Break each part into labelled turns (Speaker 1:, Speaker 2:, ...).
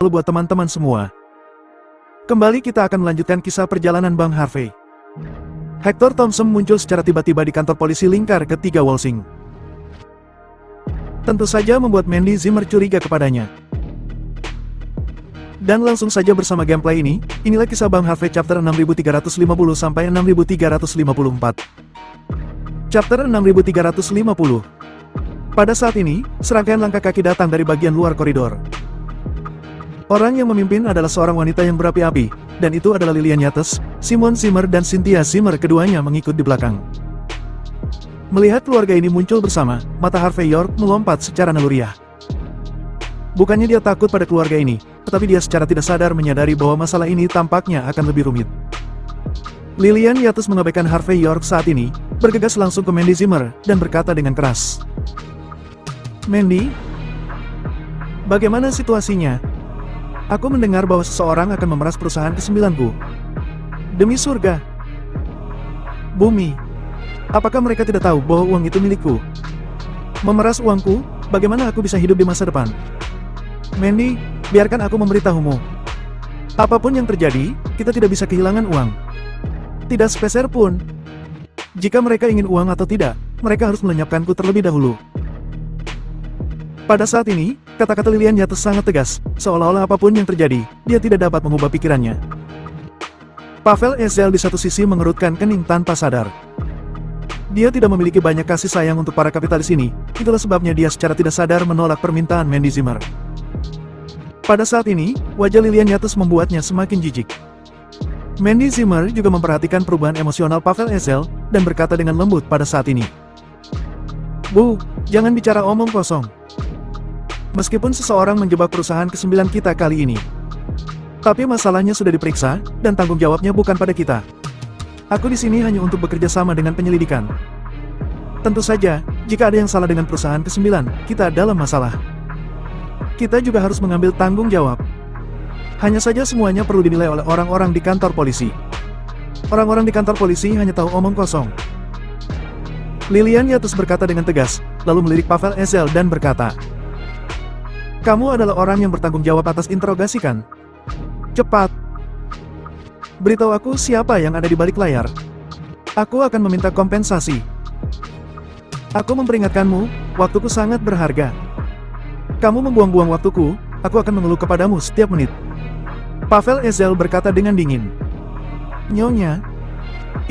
Speaker 1: buat teman-teman semua. Kembali kita akan melanjutkan kisah perjalanan Bang Harvey. Hector Thompson muncul secara tiba-tiba di kantor polisi lingkar ketiga Walsing. Tentu saja membuat Mandy Zimmer curiga kepadanya. Dan langsung saja bersama gameplay ini, inilah kisah Bang Harvey chapter 6350 sampai 6354. Chapter 6350. Pada saat ini, serangkaian langkah kaki datang dari bagian luar koridor. Orang yang memimpin adalah seorang wanita yang berapi-api, dan itu adalah Lillian Yates, Simon Zimmer dan Cynthia Zimmer, keduanya mengikut di belakang. Melihat keluarga ini muncul bersama, mata Harvey York melompat secara naluriah. Bukannya dia takut pada keluarga ini, tetapi dia secara tidak sadar menyadari bahwa masalah ini tampaknya akan lebih rumit. Lillian Yates mengabaikan Harvey York saat ini, bergegas langsung ke Mandy Zimmer, dan berkata dengan keras. Mandy? Bagaimana situasinya? Aku mendengar bahwa seseorang akan memeras perusahaan ke-9ku. Demi surga. Bumi. Apakah mereka tidak tahu bahwa uang itu milikku? Memeras uangku, bagaimana aku bisa hidup di masa depan? Mandy, biarkan aku memberitahumu. Apapun yang terjadi, kita tidak bisa kehilangan uang. Tidak sepeser pun. Jika mereka ingin uang atau tidak, mereka harus melenyapkanku terlebih dahulu. Pada saat ini, kata-kata Lillian Yates sangat tegas, seolah-olah apapun yang terjadi, dia tidak dapat mengubah pikirannya. Pavel Ezel di satu sisi mengerutkan kening tanpa sadar. Dia tidak memiliki banyak kasih sayang untuk para kapitalis ini, itulah sebabnya dia secara tidak sadar menolak permintaan Mandy Zimmer. Pada saat ini, wajah Lillian Yates membuatnya semakin jijik. Mandy Zimmer juga memperhatikan perubahan emosional Pavel Ezel, dan berkata dengan lembut pada saat ini. Bu, jangan bicara omong kosong. Meskipun seseorang menjebak perusahaan ke-9 kita kali ini. Tapi masalahnya sudah diperiksa, dan tanggung jawabnya bukan pada kita. Aku di sini hanya untuk bekerja sama dengan penyelidikan. Tentu saja, jika ada yang salah dengan perusahaan ke-9, kita dalam masalah. Kita juga harus mengambil tanggung jawab. Hanya saja semuanya perlu dinilai oleh orang-orang di kantor polisi. Orang-orang di kantor polisi hanya tahu omong kosong. Lillian Yates berkata dengan tegas, lalu melirik Pavel Ezel dan berkata, kamu adalah orang yang bertanggung jawab atas interogasi kan? Cepat. Beritahu aku siapa yang ada di balik layar. Aku akan meminta kompensasi. Aku memperingatkanmu, waktuku sangat berharga. Kamu membuang-buang waktuku, aku akan mengeluh kepadamu setiap menit. Pavel Ezel berkata dengan dingin. Nyonya,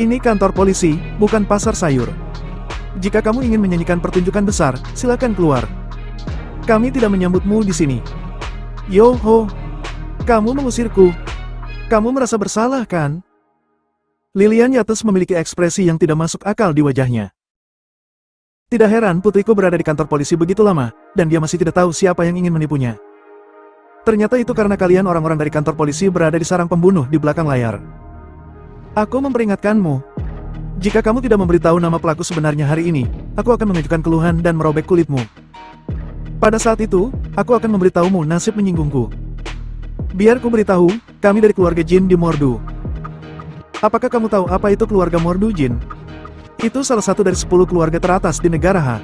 Speaker 1: ini kantor polisi, bukan pasar sayur. Jika kamu ingin menyanyikan pertunjukan besar, silakan keluar. Kami tidak menyambutmu di sini. Yo ho, kamu mengusirku. Kamu merasa bersalah kan? Lillian Yates memiliki ekspresi yang tidak masuk akal di wajahnya. Tidak heran putriku berada di kantor polisi begitu lama, dan dia masih tidak tahu siapa yang ingin menipunya. Ternyata itu karena kalian orang-orang dari kantor polisi berada di sarang pembunuh di belakang layar. Aku memperingatkanmu. Jika kamu tidak memberitahu nama pelaku sebenarnya hari ini, aku akan mengajukan keluhan dan merobek kulitmu. Pada saat itu, aku akan memberitahumu nasib menyinggungku. Biar ku beritahu, kami dari keluarga Jin di Mordu. Apakah kamu tahu apa itu keluarga Mordu Jin? Itu salah satu dari 10 keluarga teratas di negara H.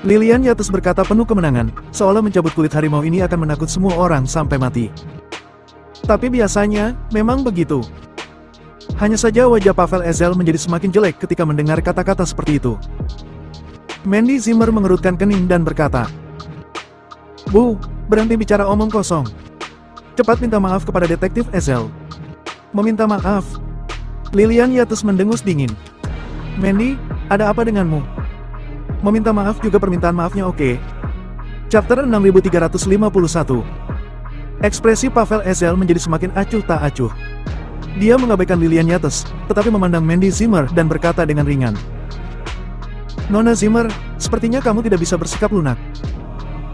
Speaker 1: Lillian Yates berkata penuh kemenangan, seolah mencabut kulit harimau ini akan menakut semua orang sampai mati. Tapi biasanya, memang begitu. Hanya saja wajah Pavel Ezel menjadi semakin jelek ketika mendengar kata-kata seperti itu. Mandy Zimmer mengerutkan kening dan berkata, Bu, berhenti bicara omong kosong. Cepat minta maaf kepada detektif Ezel. Meminta maaf. Lillian Yates mendengus dingin. Mandy, ada apa denganmu? Meminta maaf juga permintaan maafnya oke. Chapter 6351. Ekspresi Pavel Ezel menjadi semakin acuh tak acuh. Dia mengabaikan Lillian Yates, tetapi memandang Mandy Zimmer dan berkata dengan ringan. Nona Zimmer, sepertinya kamu tidak bisa bersikap lunak.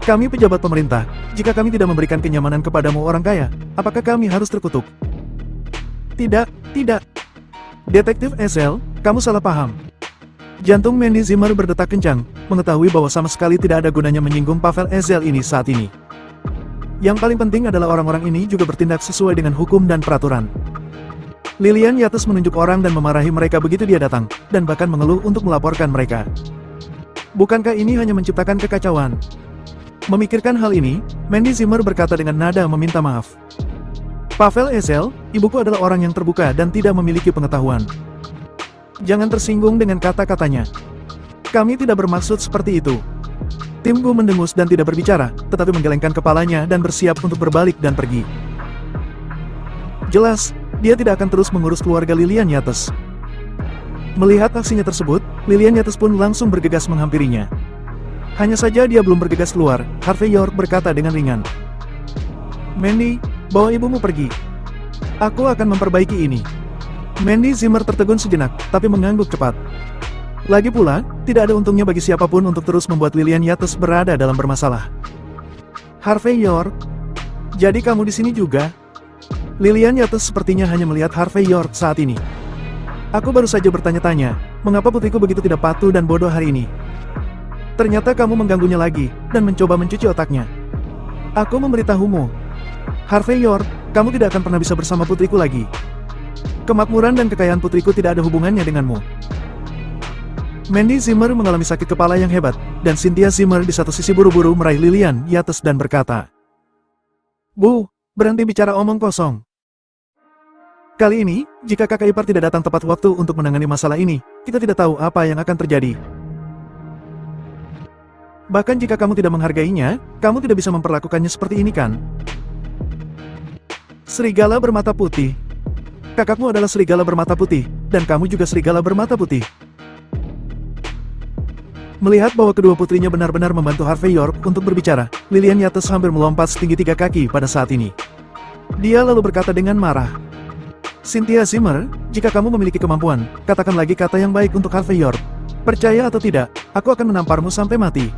Speaker 1: Kami pejabat pemerintah, jika kami tidak memberikan kenyamanan kepadamu orang kaya, apakah kami harus terkutuk? Tidak, tidak. Detektif Ezel, kamu salah paham. Jantung Mandy Zimmer berdetak kencang, mengetahui bahwa sama sekali tidak ada gunanya menyinggung Pavel Ezel ini saat ini. Yang paling penting adalah orang-orang ini juga bertindak sesuai dengan hukum dan peraturan. Lillian Yates menunjuk orang dan memarahi mereka begitu dia datang, dan bahkan mengeluh untuk melaporkan mereka. Bukankah ini hanya menciptakan kekacauan? Memikirkan hal ini, Mandy Zimmer berkata dengan nada meminta maaf. Pavel Ezel, ibuku adalah orang yang terbuka dan tidak memiliki pengetahuan. Jangan tersinggung dengan kata-katanya. Kami tidak bermaksud seperti itu. Timgu mendengus dan tidak berbicara, tetapi menggelengkan kepalanya dan bersiap untuk berbalik dan pergi. Jelas, dia tidak akan terus mengurus keluarga Lilian Yates. Melihat aksinya tersebut, Lilian Yates pun langsung bergegas menghampirinya. Hanya saja dia belum bergegas keluar, Harvey York berkata dengan ringan. Mandy, bawa ibumu pergi. Aku akan memperbaiki ini. Mandy Zimmer tertegun sejenak, tapi mengangguk cepat. Lagi pula, tidak ada untungnya bagi siapapun untuk terus membuat Lilian Yates berada dalam bermasalah. Harvey York, jadi kamu di sini juga? Lilian Yates sepertinya hanya melihat Harvey York saat ini. Aku baru saja bertanya-tanya, mengapa putriku begitu tidak patuh dan bodoh hari ini? Ternyata kamu mengganggunya lagi, dan mencoba mencuci otaknya. Aku memberitahumu. Harvey York, kamu tidak akan pernah bisa bersama putriku lagi. Kemakmuran dan kekayaan putriku tidak ada hubungannya denganmu. Mandy Zimmer mengalami sakit kepala yang hebat, dan Cynthia Zimmer di satu sisi buru-buru meraih Lilian Yates dan berkata, Bu, berhenti bicara omong kosong. Kali ini, jika kakak ipar tidak datang tepat waktu untuk menangani masalah ini, kita tidak tahu apa yang akan terjadi. Bahkan jika kamu tidak menghargainya, kamu tidak bisa memperlakukannya seperti ini kan? Serigala bermata putih. Kakakmu adalah serigala bermata putih, dan kamu juga serigala bermata putih. Melihat bahwa kedua putrinya benar-benar membantu Harvey York untuk berbicara, Lilian Yates hampir melompat setinggi 3 kaki pada saat ini. Dia lalu berkata dengan marah. Cynthia Zimmer, jika kamu memiliki kemampuan, katakan lagi kata yang baik untuk Harvey York. Percaya atau tidak, aku akan menamparmu sampai mati.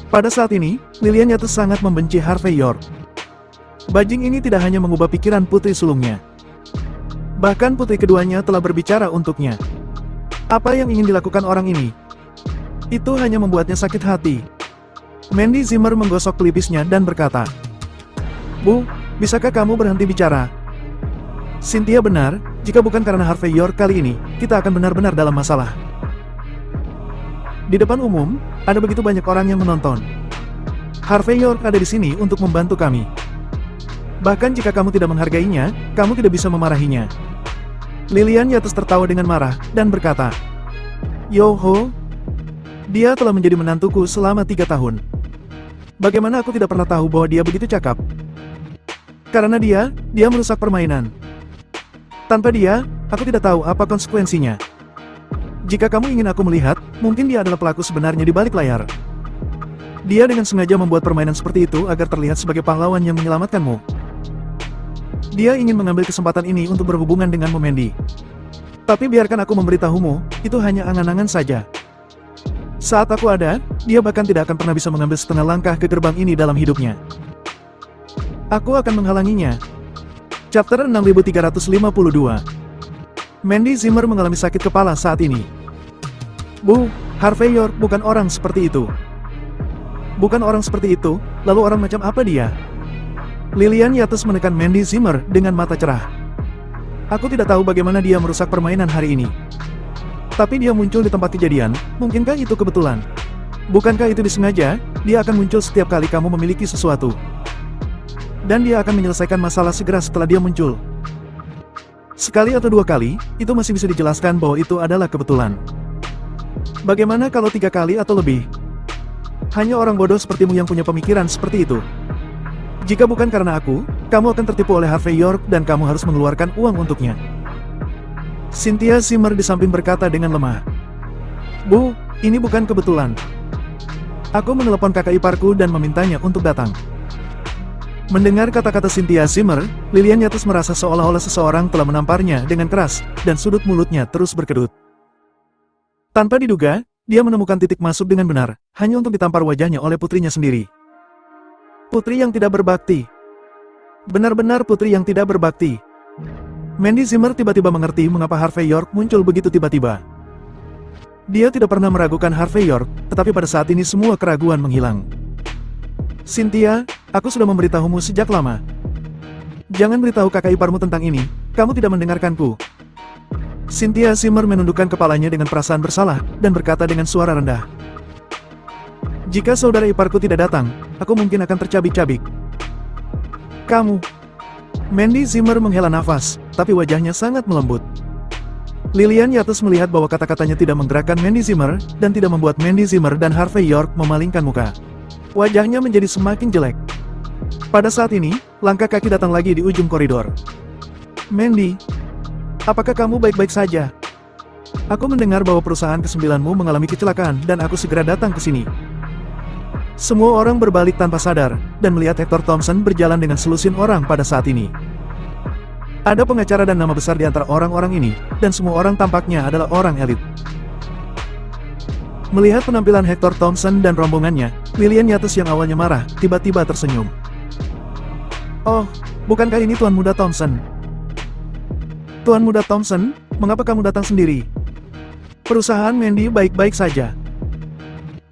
Speaker 1: Pada saat ini, Lilian Yates sangat membenci Harvey York. Bajing ini tidak hanya mengubah pikiran putri sulungnya. Bahkan putri keduanya telah berbicara untuknya. Apa yang ingin dilakukan orang ini? Itu hanya membuatnya sakit hati. Mandy Zimmer menggosok pelipisnya dan berkata, Bu, bisakah kamu berhenti bicara? Cynthia benar, jika bukan karena Harvey York kali ini, kita akan benar-benar dalam masalah. Di depan umum, ada begitu banyak orang yang menonton. Harvey York ada di sini untuk membantu kami. Bahkan jika kamu tidak menghargainya, kamu tidak bisa memarahinya. Lilian Yates tertawa dengan marah, dan berkata, Yoho, dia telah menjadi menantuku selama 3 tahun. Bagaimana aku tidak pernah tahu bahwa dia begitu cakap? Karena dia merusak permainan. Tanpa dia, aku tidak tahu apa konsekuensinya. Jika kamu ingin aku melihat, mungkin dia adalah pelaku sebenarnya di balik layar. Dia dengan sengaja membuat permainan seperti itu agar terlihat sebagai pahlawan yang menyelamatkanmu. Dia ingin mengambil kesempatan ini untuk berhubungan denganmu, Mandy. Tapi biarkan aku memberitahumu, itu hanya angan-angan saja. Saat aku ada, dia bahkan tidak akan pernah bisa mengambil setengah langkah ke gerbang ini dalam hidupnya. Aku akan menghalanginya. Chapter 6352. Mandy Zimmer mengalami sakit kepala saat ini. Bu, Harvey York bukan orang seperti itu. Bukan orang seperti itu, lalu orang macam apa dia? Lilian Yates menekan Mandy Zimmer dengan mata cerah. Aku tidak tahu bagaimana dia merusak permainan hari ini. Tapi dia muncul di tempat kejadian, mungkinkah itu kebetulan? Bukankah itu disengaja? Dia akan muncul setiap kali kamu memiliki sesuatu. Dan dia akan menyelesaikan masalah segera setelah dia muncul. Sekali atau 2 kali, itu masih bisa dijelaskan bahwa itu adalah kebetulan. Bagaimana kalau 3 kali atau lebih? Hanya orang bodoh sepertimu yang punya pemikiran seperti itu. Jika bukan karena aku, kamu akan tertipu oleh Harvey York dan kamu harus mengeluarkan uang untuknya. Cynthia Zimmer di samping berkata dengan lemah. Bu, ini bukan kebetulan. Aku menelepon kakak iparku dan memintanya untuk datang. Mendengar kata-kata Cynthia Zimmer, Lilian Yates merasa seolah-olah seseorang telah menamparnya dengan keras, dan sudut mulutnya terus berkedut. Tanpa diduga, dia menemukan titik masuk dengan benar, hanya untuk ditampar wajahnya oleh putrinya sendiri. Putri yang tidak berbakti. Benar-benar putri yang tidak berbakti. Mandy Zimmer tiba-tiba mengerti mengapa Harvey York muncul begitu tiba-tiba. Dia tidak pernah meragukan Harvey York, tetapi pada saat ini semua keraguan menghilang. Cynthia, aku sudah memberitahumu sejak lama. Jangan beritahu kakak iparmu tentang ini, kamu tidak mendengarkanku. Cynthia Zimmer menundukkan kepalanya dengan perasaan bersalah, dan berkata dengan suara rendah. Jika saudara iparku tidak datang, aku mungkin akan tercabik-cabik. Kamu. Mandy Zimmer menghela nafas, tapi wajahnya sangat melembut. Lilian Yates melihat bahwa kata-katanya tidak menggerakkan Mandy Zimmer, dan tidak membuat Mandy Zimmer dan Harvey York memalingkan muka. Wajahnya menjadi semakin jelek. Pada saat ini, langkah kaki datang lagi di ujung koridor. Mandy, apakah kamu baik-baik saja? Aku mendengar bahwa perusahaan ke-9-mu mengalami kecelakaan dan aku segera datang ke sini. Semua orang berbalik tanpa sadar, dan melihat Hector Thompson berjalan dengan selusin orang pada saat ini. Ada pengacara dan nama besar di antara orang-orang ini, dan semua orang tampaknya adalah orang elit. Melihat penampilan Hector Thompson dan rombongannya, Lilian Yates yang awalnya marah, tiba-tiba tersenyum. Oh, bukankah ini Tuan Muda Thompson? Tuan Muda Thompson, mengapa kamu datang sendiri? Perusahaan Mandy baik-baik saja.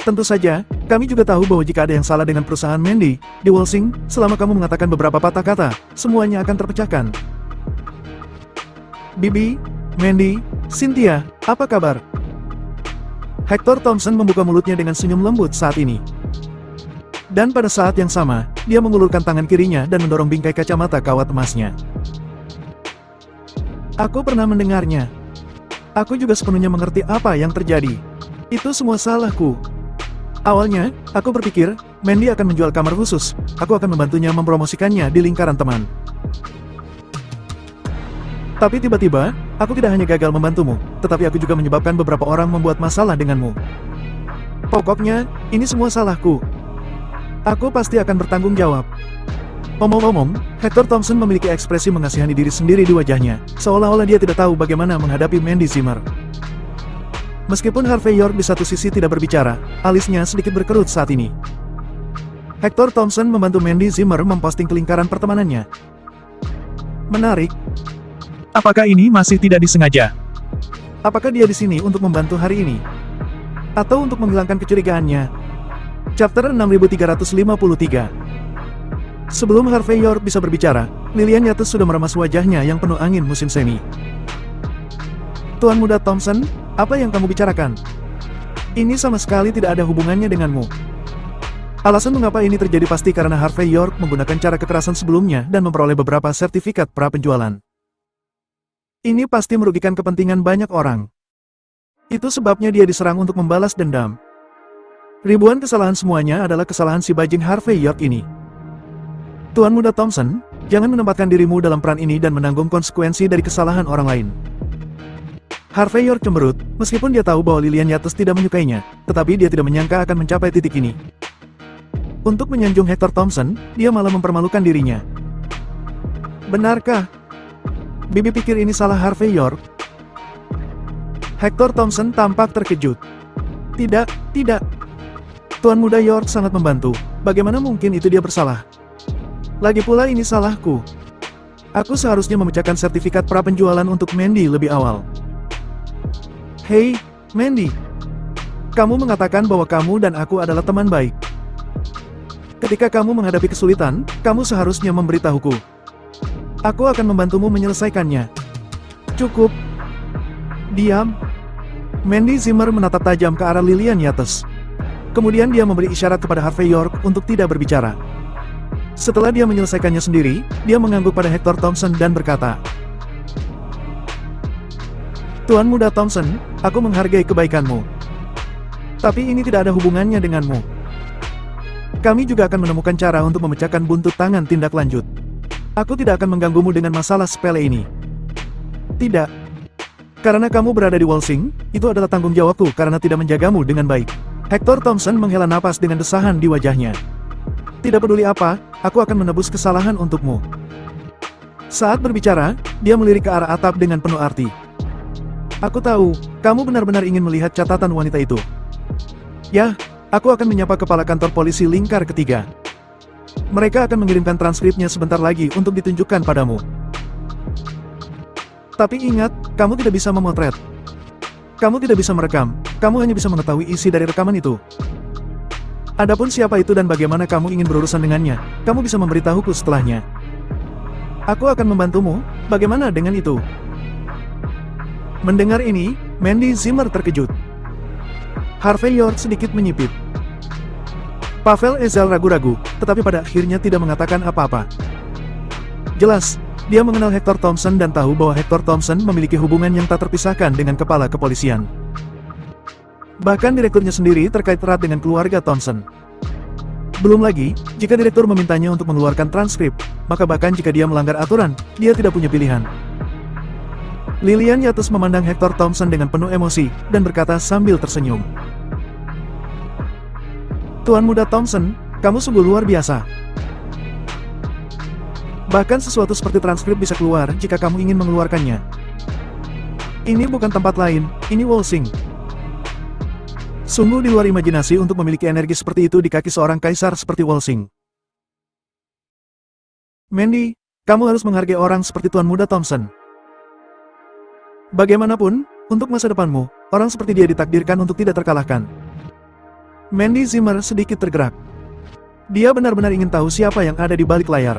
Speaker 1: Tentu saja, kami juga tahu bahwa jika ada yang salah dengan perusahaan Mandy, di Wolsing, selama kamu mengatakan beberapa patah kata, semuanya akan terpecahkan. Bibi, Mandy, Cynthia, apa kabar? Hector Thompson membuka mulutnya dengan senyum lembut saat ini. Dan pada saat yang sama, dia mengulurkan tangan kirinya dan mendorong bingkai kacamata kawat emasnya. Aku pernah mendengarnya. Aku juga sepenuhnya mengerti apa yang terjadi. Itu semua salahku. Awalnya, aku berpikir, Mandy akan menjual kamar khusus. Aku akan membantunya mempromosikannya di lingkaran teman. Tapi tiba-tiba, aku tidak hanya gagal membantumu, tetapi aku juga menyebabkan beberapa orang membuat masalah denganmu. Pokoknya, ini semua salahku. Aku pasti akan bertanggung jawab. Omong-omong, Hector Thompson memiliki ekspresi mengasihani diri sendiri di wajahnya, seolah-olah dia tidak tahu bagaimana menghadapi Mandy Zimmer. Meskipun Harvey York di satu sisi tidak berbicara, alisnya sedikit berkerut saat ini. Hector Thompson membantu Mandy Zimmer memposting ke lingkaran pertemanannya. Menarik. Apakah ini masih tidak disengaja? Apakah dia di sini untuk membantu hari ini? Atau untuk menghilangkan kecurigaannya? Chapter 6353. Sebelum Harvey York bisa berbicara, Lilian Yates sudah meremas wajahnya yang penuh angin musim semi. Tuan Muda Thompson, apa yang kamu bicarakan? Ini sama sekali tidak ada hubungannya denganmu. Alasan mengapa ini terjadi pasti karena Harvey York menggunakan cara kekerasan sebelumnya dan memperoleh beberapa sertifikat pra-penjualan. Ini pasti merugikan kepentingan banyak orang. Itu sebabnya dia diserang untuk membalas dendam. Ribuan kesalahan semuanya adalah kesalahan si bajing Harvey York ini. Tuan Muda Thompson, jangan menempatkan dirimu dalam peran ini dan menanggung konsekuensi dari kesalahan orang lain. Harvey York cemberut, meskipun dia tahu bahwa Lilian Yates tidak menyukainya, tetapi dia tidak menyangka akan mencapai titik ini. Untuk menyanjung Hector Thompson, dia malah mempermalukan dirinya. Benarkah? Bibi pikir ini salah Harvey York? Hector Thompson tampak terkejut. Tidak, tidak. Tuan Muda York sangat membantu, bagaimana mungkin itu dia bersalah? Lagi pula ini salahku. Aku seharusnya memecahkan sertifikat pra-penjualan untuk Mandy lebih awal. Hei, Mandy. Kamu mengatakan bahwa kamu dan aku adalah teman baik. Ketika kamu menghadapi kesulitan, kamu seharusnya memberitahuku. Aku akan membantumu menyelesaikannya. Cukup. Diam. Mandy Zimmer menatap tajam ke arah Lilian Yates. Kemudian dia memberi isyarat kepada Harvey York untuk tidak berbicara. Setelah dia menyelesaikannya sendiri, dia mengangguk pada Hector Thompson dan berkata, Tuan Muda Thompson, aku menghargai kebaikanmu. Tapi ini tidak ada hubungannya denganmu. Kami juga akan menemukan cara untuk memecahkan buntut tangan tindak lanjut. Aku tidak akan mengganggumu dengan masalah sepele ini. Tidak. Karena kamu berada di Wolsing, itu adalah tanggung jawabku karena tidak menjagamu dengan baik. Hector Thompson menghela napas dengan desahan di wajahnya. Tidak peduli apa, aku akan menebus kesalahan untukmu. Saat berbicara, dia melirik ke arah atap dengan penuh arti. Aku tahu, kamu benar-benar ingin melihat catatan wanita itu. Ya, aku akan menyapa kepala kantor polisi lingkar ketiga. Mereka akan mengirimkan transkripnya sebentar lagi untuk ditunjukkan padamu. Tapi ingat, kamu tidak bisa memotret. Kamu tidak bisa merekam, kamu hanya bisa mengetahui isi dari rekaman itu. Adapun siapa itu dan bagaimana kamu ingin berurusan dengannya, kamu bisa memberitahuku setelahnya. Aku akan membantumu, bagaimana dengan itu? Mendengar ini, Mandy Zimmer terkejut. Harvey York sedikit menyipit. Pavel Ezel ragu-ragu, tetapi pada akhirnya tidak mengatakan apa-apa. Jelas, dia mengenal Hector Thompson dan tahu bahwa Hector Thompson memiliki hubungan yang tak terpisahkan dengan kepala kepolisian. Bahkan direkturnya sendiri terkait erat dengan keluarga Thompson. Belum lagi, jika direktur memintanya untuk mengeluarkan transkrip, maka bahkan jika dia melanggar aturan, dia tidak punya pilihan. Lilian Yates memandang Hector Thompson dengan penuh emosi, dan berkata sambil tersenyum. Tuan Muda Thompson, kamu sungguh luar biasa. Bahkan sesuatu seperti transkrip bisa keluar jika kamu ingin mengeluarkannya. Ini bukan tempat lain, ini Wolsing. Sungguh di luar imajinasi untuk memiliki energi seperti itu di kaki seorang kaisar seperti Wolsing. Mandy, kamu harus menghargai orang seperti Tuan Muda Thompson. Bagaimanapun, untuk masa depanmu, orang seperti dia ditakdirkan untuk tidak terkalahkan. Mandy Zimmer sedikit tergerak. Dia benar-benar ingin tahu siapa yang ada di balik layar.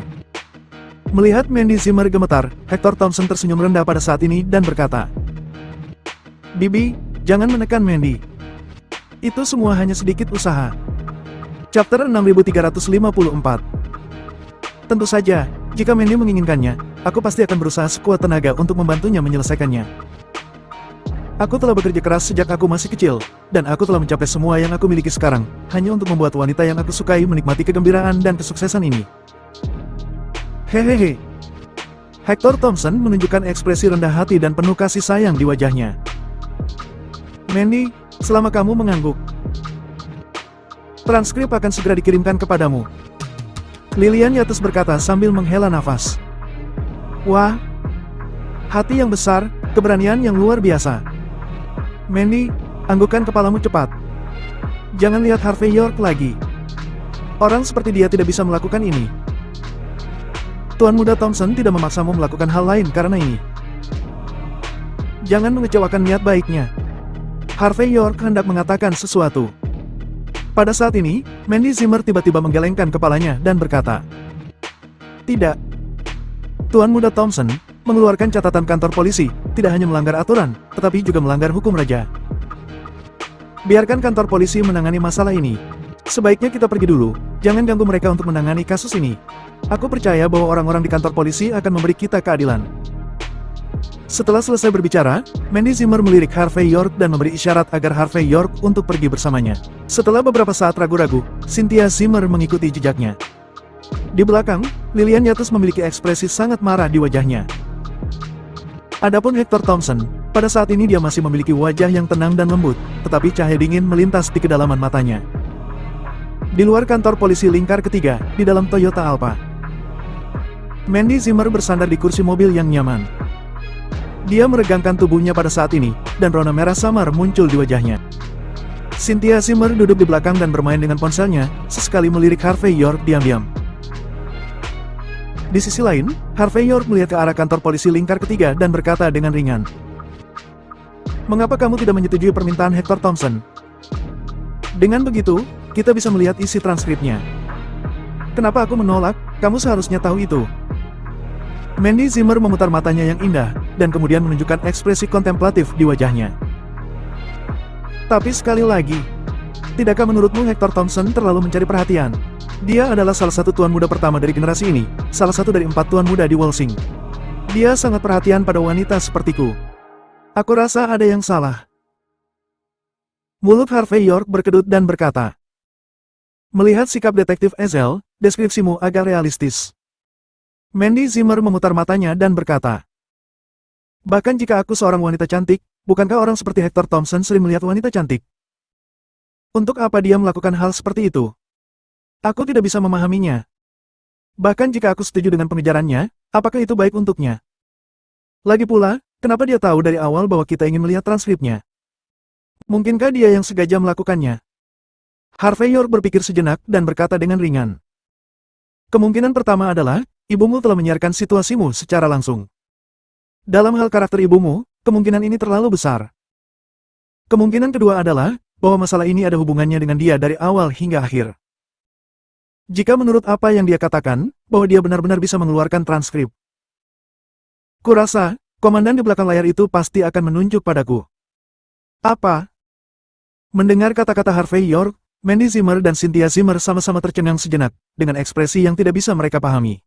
Speaker 1: Melihat Mandy Zimmer gemetar, Hector Thompson tersenyum rendah pada saat ini dan berkata, Bibi, jangan menekan Mandy. Itu semua hanya sedikit usaha. Chapter 6354. Tentu saja, jika Mandy menginginkannya, aku pasti akan berusaha sekuat tenaga untuk membantunya menyelesaikannya. Aku telah bekerja keras sejak aku masih kecil, dan aku telah mencapai semua yang aku miliki sekarang, hanya untuk membuat wanita yang aku sukai menikmati kegembiraan dan kesuksesan ini. Hehehe. Hector Thompson menunjukkan ekspresi rendah hati dan penuh kasih sayang di wajahnya. Mandy, selama kamu mengangguk, transkrip akan segera dikirimkan kepadamu. Lilian Yates berkata sambil menghela nafas. Wah, hati yang besar, keberanian yang luar biasa. Mandy, anggukkan kepalamu cepat. Jangan lihat Harvey York lagi. Orang seperti dia tidak bisa melakukan ini. Tuan Muda Thompson tidak memaksamu melakukan hal lain karena ini. Jangan mengecewakan niat baiknya. Harvey York hendak mengatakan sesuatu. Pada saat ini, Mandy Zimmer tiba-tiba menggelengkan kepalanya dan berkata, Tidak. Tuan Muda Thompson, mengeluarkan catatan kantor polisi, tidak hanya melanggar aturan, tetapi juga melanggar hukum raja. Biarkan kantor polisi menangani masalah ini. Sebaiknya kita pergi dulu, jangan ganggu mereka untuk menangani kasus ini. Aku percaya bahwa orang-orang di kantor polisi akan memberi kita keadilan. Setelah selesai berbicara, Mandy Zimmer melirik Harvey York dan memberi isyarat agar Harvey York untuk pergi bersamanya. Setelah beberapa saat ragu-ragu, Cynthia Zimmer mengikuti jejaknya. Di belakang, Lilian Yates memiliki ekspresi sangat marah di wajahnya. Adapun Hector Thompson, pada saat ini dia masih memiliki wajah yang tenang dan lembut, tetapi cahaya dingin melintas di kedalaman matanya. Di luar kantor polisi lingkar ketiga, di dalam Toyota Alphard, Mandy Zimmer bersandar di kursi mobil yang nyaman. Dia meregangkan tubuhnya pada saat ini, dan rona merah samar muncul di wajahnya. Cynthia Zimmer duduk di belakang dan bermain dengan ponselnya, sesekali melirik Harvey York diam-diam. Di sisi lain, Harvey York melihat ke arah kantor polisi lingkar ketiga dan berkata dengan ringan, Mengapa kamu tidak menyetujui permintaan Hector Thompson? Dengan begitu, kita bisa melihat isi transkripnya. Kenapa aku menolak? Kamu seharusnya tahu itu. Mandy Zimmer memutar matanya yang indah, dan kemudian menunjukkan ekspresi kontemplatif di wajahnya. Tapi sekali lagi, tidakkah menurutmu Hector Thompson terlalu mencari perhatian? Dia adalah salah satu tuan muda pertama dari generasi ini, salah satu dari 4 tuan muda di Wolsing. Dia sangat perhatian pada wanita sepertiku. Aku rasa ada yang salah. Mulut Harvey York berkedut dan berkata, Melihat sikap detektif Ezel, deskripsimu agak realistis. Mandy Zimmer memutar matanya dan berkata, Bahkan jika aku seorang wanita cantik, bukankah orang seperti Hector Thompson sering melihat wanita cantik? Untuk apa dia melakukan hal seperti itu? Aku tidak bisa memahaminya. Bahkan jika aku setuju dengan pengejarannya, apakah itu baik untuknya? Lagi pula, kenapa dia tahu dari awal bahwa kita ingin melihat transkripnya? Mungkinkah dia yang sengaja melakukannya? Harvey York berpikir sejenak dan berkata dengan ringan. Kemungkinan pertama adalah, ibumu telah menyiarkan situasimu secara langsung. Dalam hal karakter ibumu, kemungkinan ini terlalu besar. Kemungkinan kedua adalah, bahwa masalah ini ada hubungannya dengan dia dari awal hingga akhir. Jika menurut apa yang dia katakan, bahwa dia benar-benar bisa mengeluarkan transkrip. Kurasa, komandan di belakang layar itu pasti akan menunjuk padaku. Apa? Mendengar kata-kata Harvey York, Mandy Zimmer dan Cynthia Zimmer sama-sama tercengang sejenak, dengan ekspresi yang tidak bisa mereka pahami.